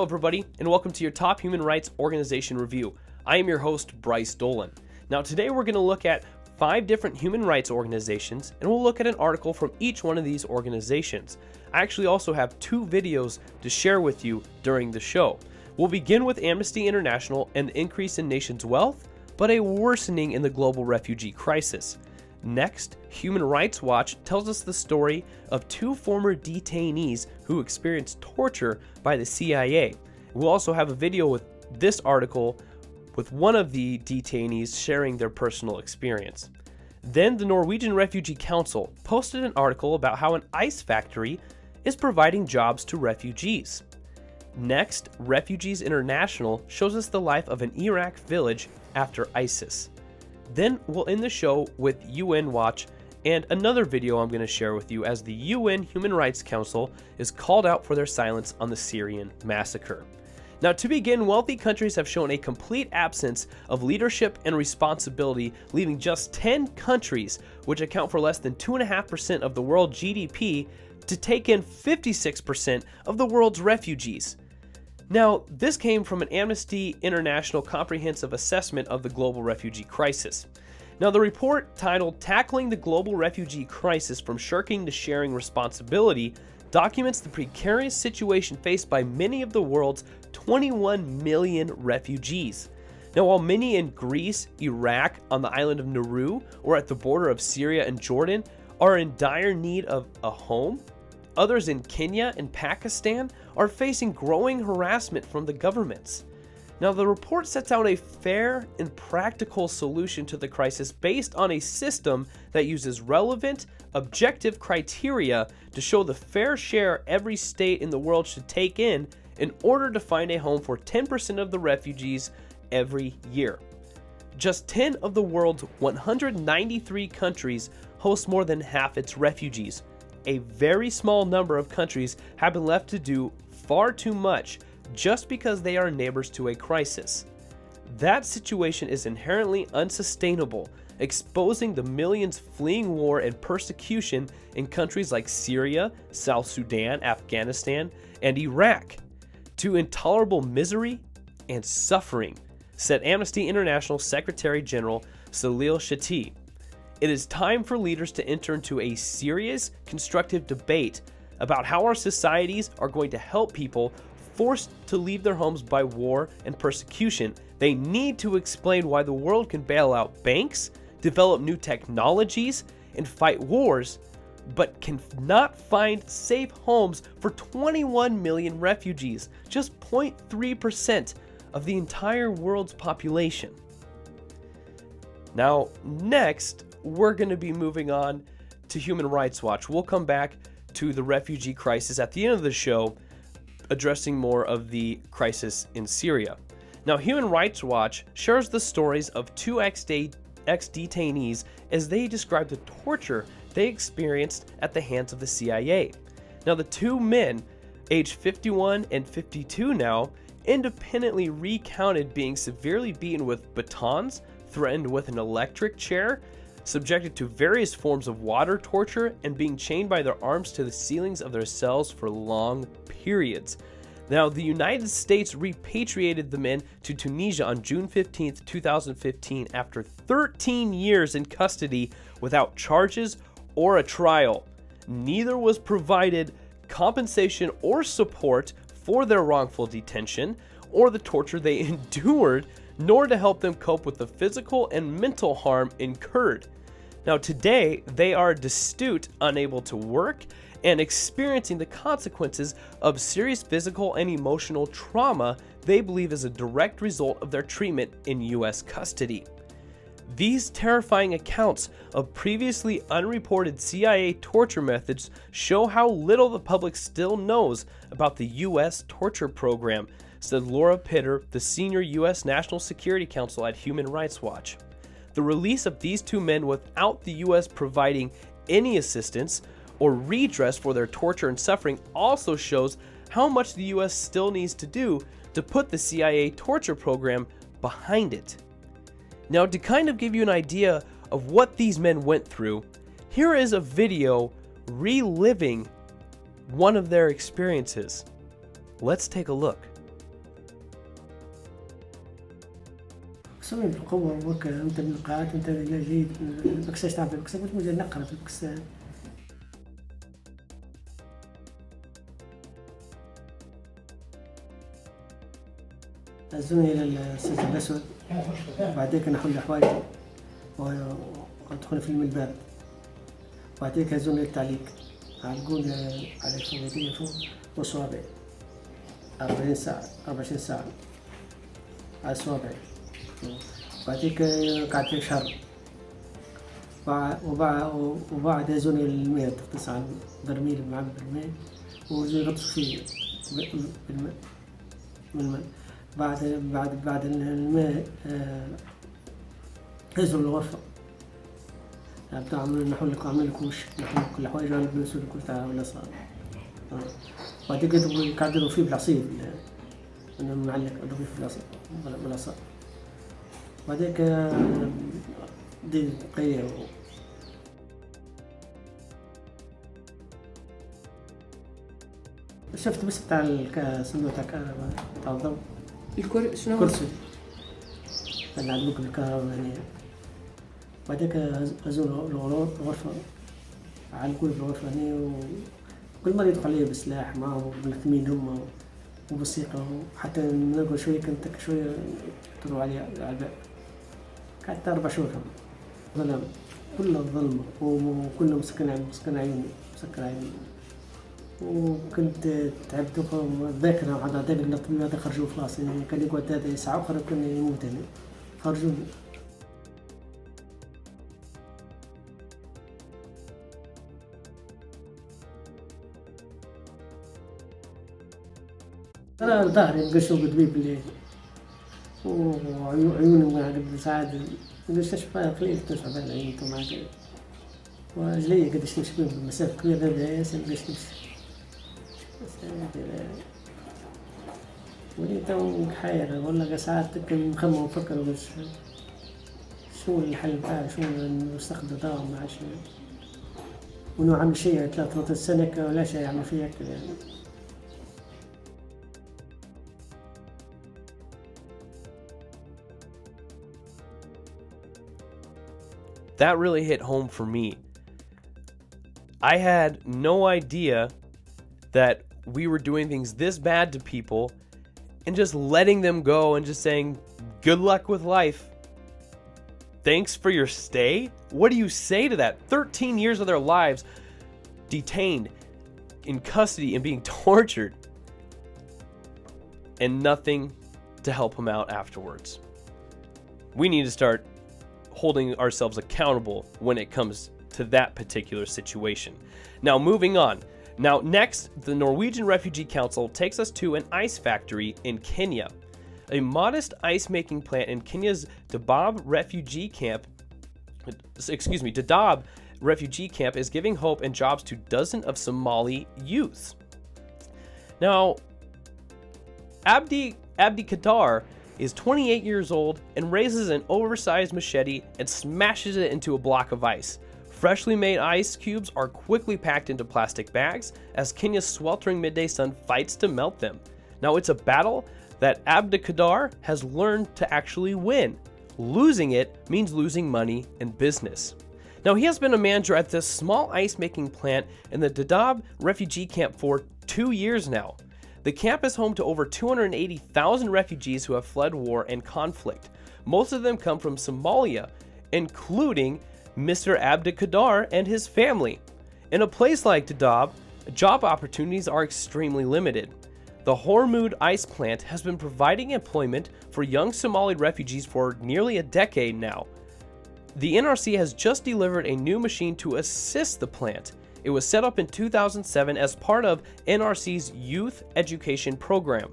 Hello everybody, and welcome to your top human rights organization review. I am your host, Bryce Dolan. Now today we're going to look at 5 different human rights organizations, and we'll look at an article from each one of these organizations. I actually also have 2 videos to share with you during the show. We'll begin with Amnesty International and the increase in nations' wealth, but a worsening in the global refugee crisis. Next, Human Rights Watch tells us the story of 2 former detainees who experienced torture by the CIA. We'll also have a video with this article with one of the detainees sharing their personal experience. Then the Norwegian Refugee Council posted an article about how an ice factory is providing jobs to refugees. Next, Refugees International shows us the life of an Iraq village after ISIS. Then we'll end the show with UN Watch and another video I'm going to share with you as the UN Human Rights Council is called out for their silence on the Syrian massacre. Now to begin, wealthy countries have shown a complete absence of leadership and responsibility, leaving just 10 countries, which account for less than 2.5% of the world GDP, to take in 56% of the world's refugees. Now, this came from an Amnesty International comprehensive assessment of the global refugee crisis. Now, the report, titled Tackling the Global Refugee Crisis from Shirking to Sharing Responsibility, documents the precarious situation faced by many of the world's 21 million refugees. Now, while many in Greece, Iraq, on the island of Nauru, or at the border of Syria and Jordan are in dire need of a home, others in Kenya and Pakistan are facing growing harassment from the governments. Now, the report sets out a fair and practical solution to the crisis based on a system that uses relevant, objective criteria to show the fair share every state in the world should take in order to find a home for 10% of the refugees every year. Just 10 of the world's 193 countries host more than half its refugees. A very small number of countries have been left to do far too much just because they are neighbors to a crisis. That situation is inherently unsustainable, exposing the millions fleeing war and persecution in countries like Syria, South Sudan, Afghanistan, and Iraq to intolerable misery and suffering, said Amnesty International Secretary General Salil Shati. It is time for leaders to enter into a serious, constructive debate about how our societies are going to help people forced to leave their homes by war and persecution. They need to explain why the world can bail out banks, develop new technologies, and fight wars, but cannot find safe homes for 21 million refugees, just 0.3% of the entire world's population. Now, next, we're going to be moving on to Human Rights Watch. We'll come back to the refugee crisis at the end of the show, addressing more of the crisis in Syria. Now, Human Rights Watch shares the stories of 2 ex-detainees as they describe the torture they experienced at the hands of the CIA. Now, the 2 men, aged 51 and 52 now, independently recounted being severely beaten with batons, threatened with an electric chair, subjected to various forms of water torture, and being chained by their arms to the ceilings of their cells for long periods. Now, the United States repatriated the men to Tunisia on June 15, 2015, after 13 years in custody without charges or a trial. Neither was provided compensation or support for their wrongful detention or the torture they endured, nor to help them cope with the physical and mental harm incurred. Now, today, they are destitute, unable to work, and experiencing the consequences of serious physical and emotional trauma they believe is a direct result of their treatment in U.S. custody. These terrifying accounts of previously unreported CIA torture methods show how little the public still knows about the U.S. torture program, said Laura Pitter, the senior U.S. National Security Counsel at Human Rights Watch. The release of these 2 men without the U.S. providing any assistance or redress for their torture and suffering also shows how much the U.S. still needs to do to put the CIA torture program behind it. Now, to kind of give you an idea of what these men went through, here is a video reliving one of their experiences. Let's take a look. سوي بالقوة وك أنت بالنقاط أنت جيد بكساش تعرف بكساش مجال نقرأ في البكسان. هزوني إلى السجن الأسود، بعديك نحل حوايجي وأدخل في الماء البارد، بعديك هزوني للتعليق، علقوني على الفواتير فوق وصوابعي 24 ساعة على صوابعي، بعديك قعدت شهر، وبعد هزوني الماء تغطس على برميل معبى بالماء ويغطس فيه بالماء من الماء. بعد الماء هزوا الغرفة، بدأ عمل كوش نحل كل حوايج على بنسول كل تاع ولا صار. بعد كده قاعدين فيه بالعصير أنا معلق أضرب في العصير ولا صار. بعدك دي قية شفت بس بتاع الصندوق تاع الضوء شنو كرسي اللي عندك بالكهرباء هنا. بعدك هزوا الغرفة علقوني في الغرفة هنا وكل مرة يدخل علي بسلاح معهم ملثمين هم وبسيقة، وحتى نلقوا شوية كنت شوية طلعوا علي على الباب. قعدت 4 شهور ظلم، كله ظلمة وكله مسكن عيوني وكنت تعبت الذاكرة وعاد هذاك الطبيب هذا خرجوه خلاص، يعني كان يقعد هذا ساعة أخرى كان يموت يعني خرجوني. أنا ظهري مقشوا بالدبيب بالليل وعيوني قاعد ساعات نستشفى قليل تنفع بالعين ومعك ورجلي قداش نمشي بهم المسافة كبيرة ياسر قداش نمشي ولي تو حيرة والله ساعات كان مخمم ونفكر بس شو الحل بتاعي شو نستخدم دواء ما عادش ونوع عمل شيء 3 سنة ولا شيء يعمل فيه أكثر يعني. That really hit home for me. I had no idea that we were doing things this bad to people and just letting them go and just saying, good luck with life. Thanks for your stay? What do you say to that? 13 years of their lives detained in custody and being tortured, and nothing to help them out afterwards. We need to start holding ourselves accountable when it comes to that particular situation. Now, moving on. Now, next, the Norwegian Refugee Council takes us to an ice factory in Kenya. A modest ice making plant in Kenya's Dadaab refugee camp is giving hope and jobs to dozens of Somali youths. Now, Abdi Kadar is 28 years old and raises an oversized machete and smashes it into a block of ice. Freshly made ice cubes are quickly packed into plastic bags as Kenya's sweltering midday sun fights to melt them. Now, it's a battle that Abdi Kadar has learned to actually win. Losing it means losing money and business. Now, he has been a manager at this small ice making plant in the Dadaab refugee camp for 2 years now. The camp is home to over 280,000 refugees who have fled war and conflict. Most of them come from Somalia, including Mr. Abdi Kadar and his family. In a place like Dadaab, job opportunities are extremely limited. The Hormud ice plant has been providing employment for young Somali refugees for nearly a decade now. The NRC has just delivered a new machine to assist the plant. It was set up in 2007 as part of NRC's Youth Education Program.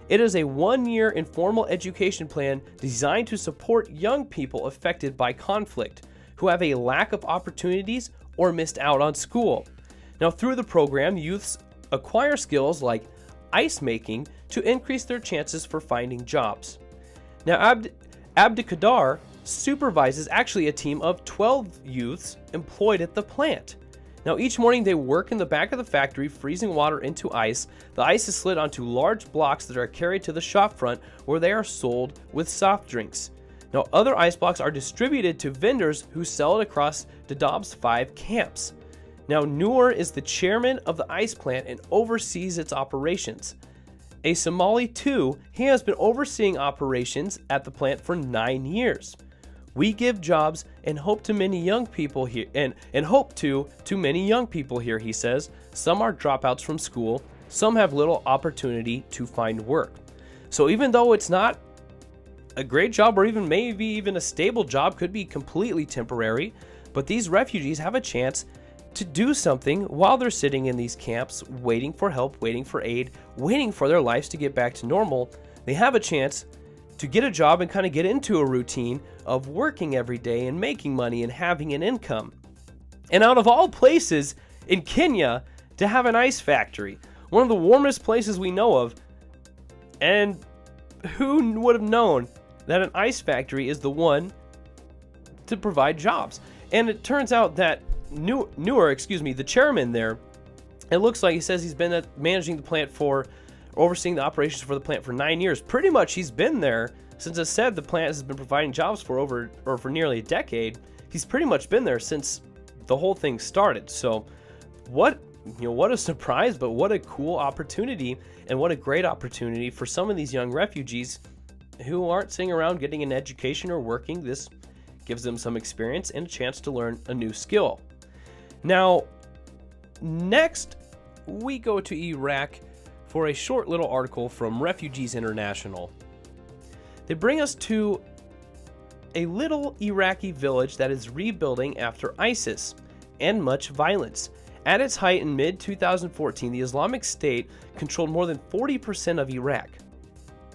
It is a 1-year informal education plan designed to support young people affected by conflict, who have a lack of opportunities or missed out on school. Now, through the program, youths acquire skills like ice making to increase their chances for finding jobs. Now, Abdi Kadar supervises actually a team of 12 youths employed at the plant. Now, each morning they work in the back of the factory, freezing water into ice. The ice is slid onto large blocks that are carried to the shop front where they are sold with soft drinks. Now, other ice blocks are distributed to vendors who sell it across Dadaab's 5 camps. Now, Noor is the chairman of the ice plant and oversees its operations. A Somali too, he has been overseeing operations at the plant for 9 years. We give jobs and hope to many young people here, and hope to many young people here, he says. Some are dropouts from school, some have little opportunity to find work. So even though it's not a great job, or even maybe even a stable job, could be completely temporary, but these refugees have a chance to do something while they're sitting in these camps, waiting for help, waiting for aid, waiting for their lives to get back to normal. They have a chance to get a job and kind of get into a routine of working every day and making money and having an income. And out of all places, in Kenya, to have an ice factory, one of the warmest places we know of, and who would have known that an ice factory is the one to provide jobs? And it turns out that Noor, the chairman there, it looks like he says he's been managing the plant overseeing the operations for the plant for 9 years. Pretty much he's been there since it said the plant has been providing jobs for nearly a decade. He's pretty much been there since the whole thing started. So what a surprise, but what a cool opportunity, and what a great opportunity for some of these young refugees who aren't sitting around getting an education or working. This gives them some experience and a chance to learn a new skill. Now, next we go to Iraq for a short little article from Refugees International. They bring us to a little Iraqi village that is rebuilding after ISIS and much violence. At its height in mid-2014, the Islamic State controlled more than 40% of Iraq.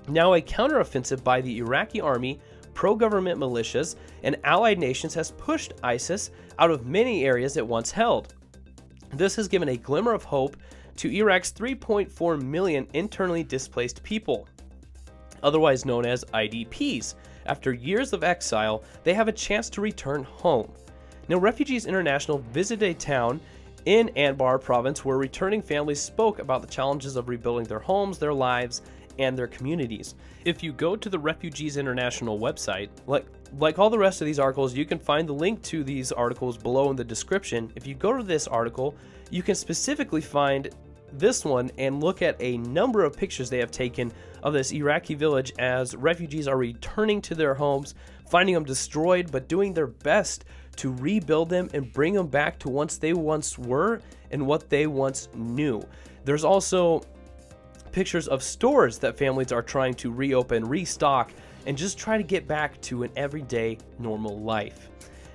Now, a counteroffensive by the Iraqi army, pro-government militias, and allied nations has pushed ISIS out of many areas it once held. This has given a glimmer of hope to Iraq's 3.4 million internally displaced people, otherwise known as IDPs. After years of exile, they have a chance to return home. Now, Refugees International visited a town in Anbar province where returning families spoke about the challenges of rebuilding their homes, their lives, and their communities. If you go to the Refugees International website, like all the rest of these articles, you can find the link to these articles below in the description. If you go to this article, you can specifically find this one and look at a number of pictures they have taken of this Iraqi village as refugees are returning to their homes, finding them destroyed, but doing their best to rebuild them and bring them back to what they once were and what they once knew. There's also pictures of stores that families are trying to reopen, restock, and just try to get back to an everyday normal life.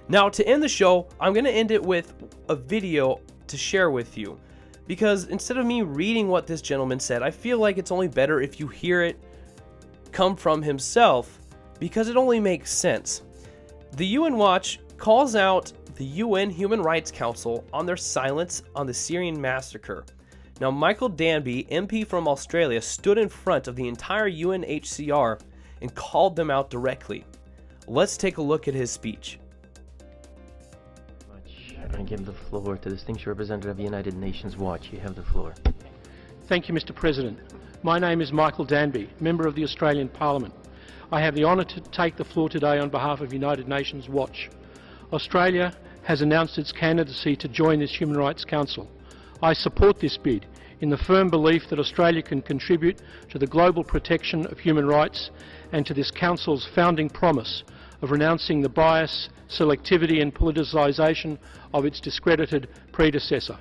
Now, to end the show, I'm going to end it with a video to share with you, because instead of me reading what this gentleman said, I feel like it's only better if you hear it come from himself, because it only makes sense. The UN Watch calls out the UN Human Rights Council on their silence on the Syrian massacre. Now, Michael Danby, MP from Australia, stood in front of the entire UNHCR and called them out directly. Let's take a look at his speech. I give the floor to the distinguished representative of the United Nations Watch. You have the floor. Thank you, Mr. President. My name is Michael Danby, member of the Australian Parliament. I have the honour to take the floor today on behalf of United Nations Watch. Australia has announced its candidacy to join this Human Rights Council. I support this bid in the firm belief that Australia can contribute to the global protection of human rights and to this Council's founding promise of renouncing the bias, selectivity and politicisation of its discredited predecessor.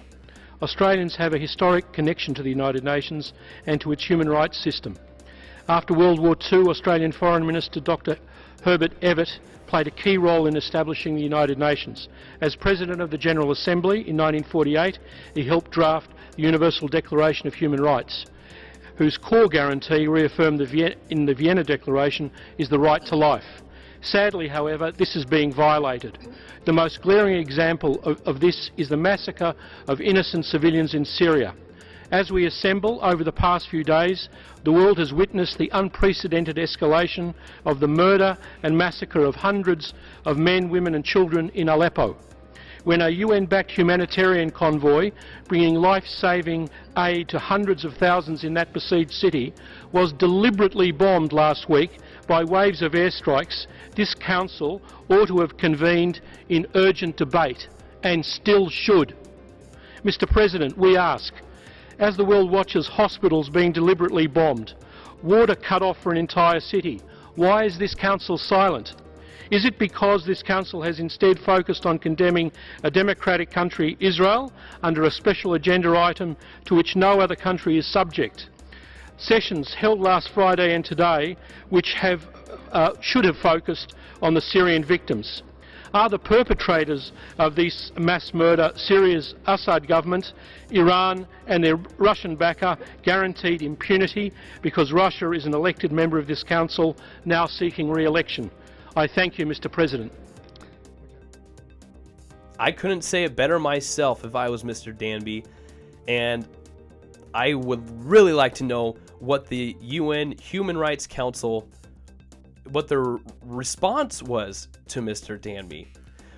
Australians have a historic connection to the United Nations and to its human rights system. After World War II, Australian Foreign Minister Dr. Herbert Evatt played a key role in establishing the United Nations. As President of the General Assembly in 1948, he helped draft the Universal Declaration of Human Rights, whose core guarantee, reaffirmed in the Vienna Declaration, is the right to life. Sadly, however, this is being violated. The most glaring example of this is the massacre of innocent civilians in Syria. As we assemble over the past few days, the world has witnessed the unprecedented escalation of the murder and massacre of hundreds of men, women and children in Aleppo. When a UN-backed humanitarian convoy bringing life-saving aid to hundreds of thousands in that besieged city was deliberately bombed last week by waves of airstrikes, this Council ought to have convened in urgent debate, and still should. Mr President, we ask, as the world watches hospitals being deliberately bombed, water cut off for an entire city, why is this Council silent? Is it because this Council has instead focused on condemning a democratic country, Israel, under a special agenda item to which no other country is subject? Sessions held last Friday and today, which should have focused on the Syrian victims. Are the perpetrators of this mass murder Syria's Assad government, Iran and their Russian backer guaranteed impunity because Russia is an elected member of this Council now seeking re-election? I thank you, Mr President. I couldn't say it better myself if I was Mr. Danby, and I would really like to know what the UN Human Rights Council, what their response was to Mr. Danby.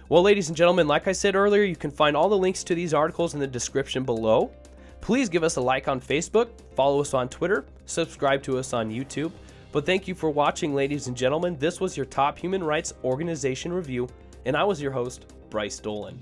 Well, ladies and gentlemen, like I said earlier, you can find all the links to these articles in the description below. Please give us a like on Facebook, follow us on Twitter, subscribe to us on YouTube. But thank you for watching, ladies and gentlemen. This was your Top Human Rights Organization Review, and I was your host, Bryce Dolan.